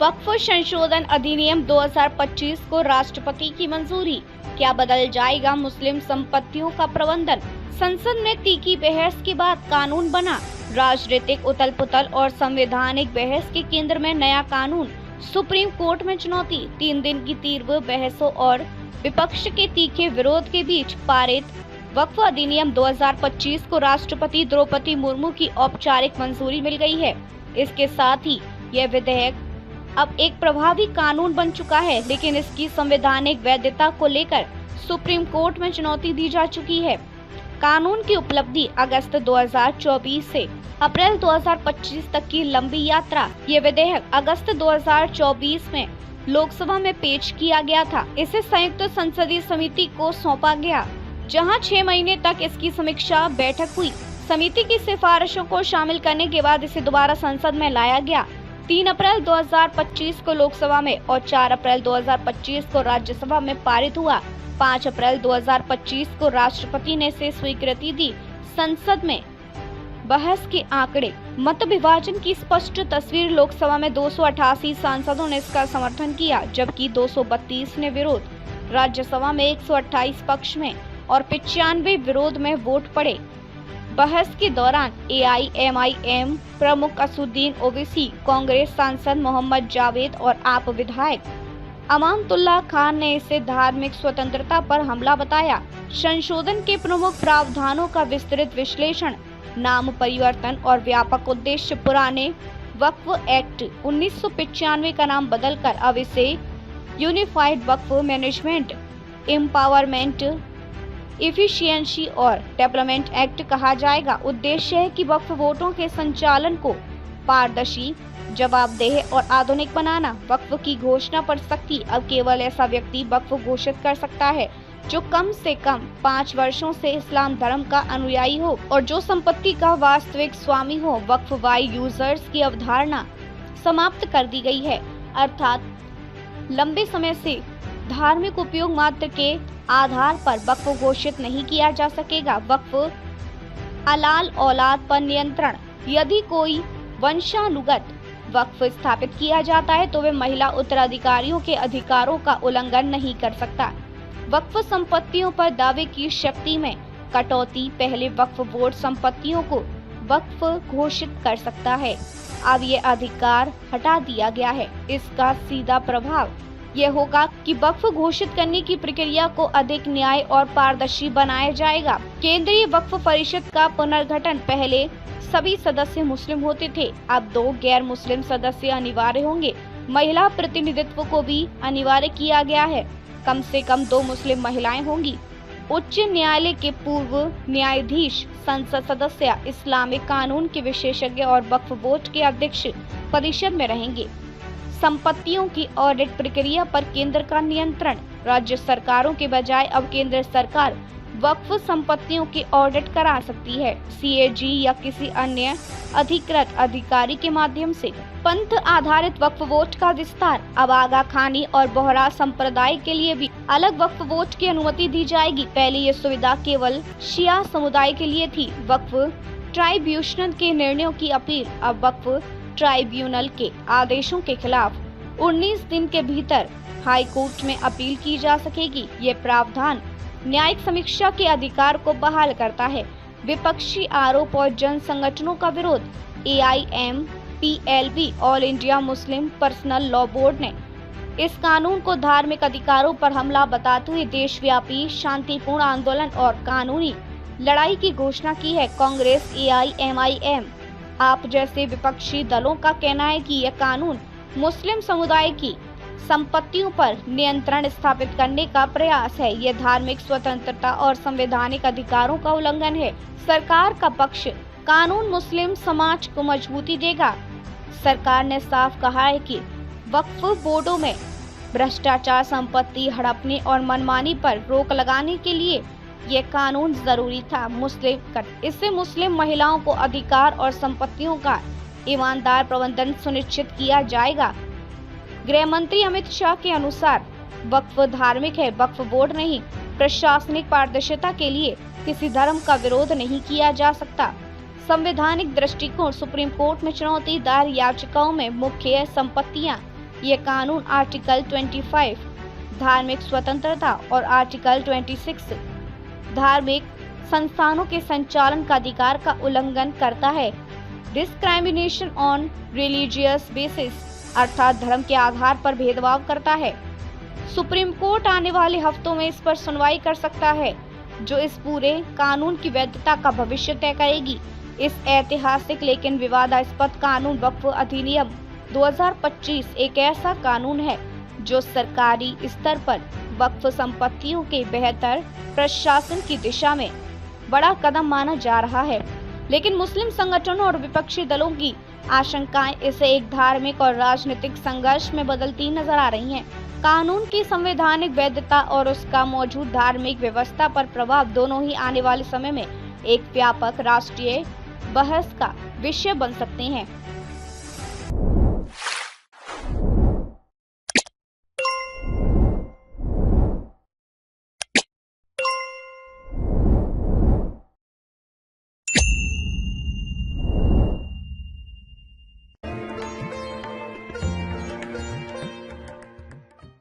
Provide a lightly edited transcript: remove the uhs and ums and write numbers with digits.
वक्फ संशोधन अधिनियम 2025 को राष्ट्रपति की मंजूरी। क्या बदल जाएगा मुस्लिम संपत्तियों का प्रबंधन? संसद में तीखी बहस के बाद कानून बना। राजनीतिक उथल पुथल और संवैधानिक बहस के केंद्र में नया कानून। सुप्रीम कोर्ट में चुनौती। 3 दिन की तीव्र बहसों और विपक्ष के तीखे विरोध के बीच पारित वक्फ अधिनियम 2025 को राष्ट्रपति द्रौपदी मुर्मू की औपचारिक मंजूरी मिल गई है। इसके साथ ही यह विधेयक अब एक प्रभावी कानून बन चुका है, लेकिन इसकी संवैधानिक वैधता को लेकर सुप्रीम कोर्ट में चुनौती दी जा चुकी है। कानून की उपलब्धि अगस्त 2024 से अप्रैल 2025 तक की लंबी यात्रा। ये विधेयक अगस्त 2024 में लोकसभा में पेश किया गया था। इसे संयुक्त संसदीय समिति को सौंपा गया, जहां 6 महीने तक इसकी समीक्षा बैठक हुई। समिति की सिफारिशों को शामिल करने के बाद इसे दोबारा संसद में लाया गया। 3 अप्रैल 2025 को लोकसभा में और 4 अप्रैल 2025 को राज्यसभा में पारित हुआ। 5 अप्रैल 2025 को राष्ट्रपति ने इसे स्वीकृति दी। संसद में बहस के आंकड़े। मत विभाजन की स्पष्ट तस्वीर। लोकसभा में 288 सांसदों ने इसका समर्थन किया, जबकि 232 ने विरोध। राज्यसभा में 128 पक्ष में और 95 विरोध में वोट पड़े। बहस के दौरान AIMIM प्रमुख असुद्दीन ओवैसी, कांग्रेस सांसद मोहम्मद जावेद और आप विधायक अमानतुल्लाह खान ने इसे धार्मिक स्वतंत्रता पर हमला बताया। संशोधन के प्रमुख प्रावधानों का विस्तृत विश्लेषण। नाम परिवर्तन और व्यापक उद्देश्य। पुराने वक्फ एक्ट 1995 का नाम बदलकर अब इसे यूनिफाइड वक्फ मैनेजमेंट, एम्पावरमेंट, इफिशिएंसी और डेवलपमेंट एक्ट कहा जाएगा। उद्देश्य है कि वक्फ वोटों के संचालन को पारदर्शी, जवाबदेह और आधुनिक बनाना। वक्फ की घोषणा पर सख्ती। अब केवल ऐसा व्यक्ति वक्फ घोषित कर सकता है जो कम से कम 5 वर्षों से इस्लाम धर्म का अनुयायी हो और जो संपत्ति का वास्तविक स्वामी हो। वक्फ वाई यूजर्स की अवधारणा समाप्त कर दी गई है, अर्थात लंबे समय से धार्मिक उपयोग मात्र के आधार पर वक्फ घोषित नहीं किया जा सकेगा। वक्फ अलाल औलाद पर नियंत्रण। यदि कोई वंशानुगत वक्फ स्थापित किया जाता है तो वे महिला उत्तराधिकारियों के अधिकारों का उल्लंघन नहीं कर सकता। वक्फ संपत्तियों पर दावे की शक्ति में कटौती। पहले वक्फ बोर्ड संपत्तियों को वक्फ घोषित कर सकता है, अब ये अधिकार हटा दिया गया है। इसका सीधा प्रभाव यह होगा कि वक्फ घोषित करने की प्रक्रिया को अधिक न्याय और पारदर्शी बनाया जाएगा। केंद्रीय वक्फ परिषद का पुनर्गठन। पहले सभी सदस्य मुस्लिम होते थे, अब 2 गैर मुस्लिम सदस्य अनिवार्य होंगे। महिला प्रतिनिधित्व को भी अनिवार्य किया गया है। कम से कम 2 मुस्लिम महिलाएं होंगी। उच्च न्यायालय के पूर्व न्यायाधीश, संसद सदस्य, इस्लामिक कानून के विशेषज्ञ और वक्फ बोर्ड के अध्यक्ष परिषद में रहेंगे। संपत्तियों की ऑडिट प्रक्रिया पर केंद्र का नियंत्रण। राज्य सरकारों के बजाय अब केंद्र सरकार वक्फ संपत्तियों की ऑडिट करा सकती है, CAG या किसी अन्य अधिकृत अधिकारी के माध्यम से। पंथ आधारित वक्फ बोर्ड का विस्तार। अब आगा खानी और बोहरा संप्रदाय के लिए भी अलग वक्फ बोर्ड की अनुमति दी जाएगी। पहले ये सुविधा केवल शिया समुदाय के लिए थी। वक्फ ट्राइब्यूनल के निर्णयों की अपील। अब वक्फ ट्राइब्यूनल के आदेशों के खिलाफ 19 दिन के भीतर हाई कोर्ट में अपील की जा सकेगी। ये प्रावधान न्यायिक समीक्षा के अधिकार को बहाल करता है। विपक्षी आरोप और जन संगठनों का विरोध। AIMPLB all India Muslim personal law board ने इस कानून को धार्मिक अधिकारों पर हमला बताते हुए देशव्यापी शांतिपूर्ण आंदोलन और कानूनी लड़ाई की घोषणा की है। कांग्रेस, AIMIM आप जैसे विपक्षी दलों का कहना है कि यह कानून मुस्लिम समुदाय की संपत्तियों पर नियंत्रण स्थापित करने का प्रयास है। यह धार्मिक स्वतंत्रता और संवैधानिक अधिकारों का उल्लंघन है। सरकार का पक्ष। कानून मुस्लिम समाज को मजबूती देगा। सरकार ने साफ कहा है कि वक्फ बोर्डों में भ्रष्टाचार, संपत्ति हड़पने और मनमानी पर रोक लगाने के लिए यह कानून जरूरी था। इससे मुस्लिम महिलाओं को अधिकार और संपत्तियों का ईमानदार प्रबंधन सुनिश्चित किया जाएगा। गृह मंत्री अमित शाह के अनुसार वक्फ धार्मिक है, वक्फ बोर्ड नहीं। प्रशासनिक पारदर्शिता के लिए किसी धर्म का विरोध नहीं किया जा सकता। संवैधानिक दृष्टिकोण। सुप्रीम कोर्ट में चुनौती। दायर याचिकाओं में मुख्य संपत्तियां ये कानून आर्टिकल 25 धार्मिक स्वतंत्रता और आर्टिकल 26 धार्मिक संस्थानों के संचालन का अधिकार का उल्लंघन करता है। डिस्क्रिमिनेशन ऑन रिलीजियस बेसिस अर्थात धर्म के आधार पर भेदभाव करता है। सुप्रीम कोर्ट आने वाले हफ्तों में इस पर सुनवाई कर सकता है, जो इस पूरे कानून की वैधता का भविष्य तय करेगी। इस ऐतिहासिक लेकिन विवादास्पद कानून वक्फ अधिनियम 2025 एक ऐसा कानून है जो सरकारी स्तर पर वक्फ संपत्तियों के बेहतर प्रशासन की दिशा में बड़ा कदम माना जा रहा है, लेकिन मुस्लिम संगठनों और विपक्षी दलों की आशंकाएं इसे एक धार्मिक और राजनीतिक संघर्ष में बदलती नजर आ रही हैं। कानून की संवैधानिक वैधता और उसका मौजूद धार्मिक व्यवस्था पर प्रभाव दोनों ही आने वाले समय में एक व्यापक राष्ट्रीय बहस का विषय बन सकते हैं।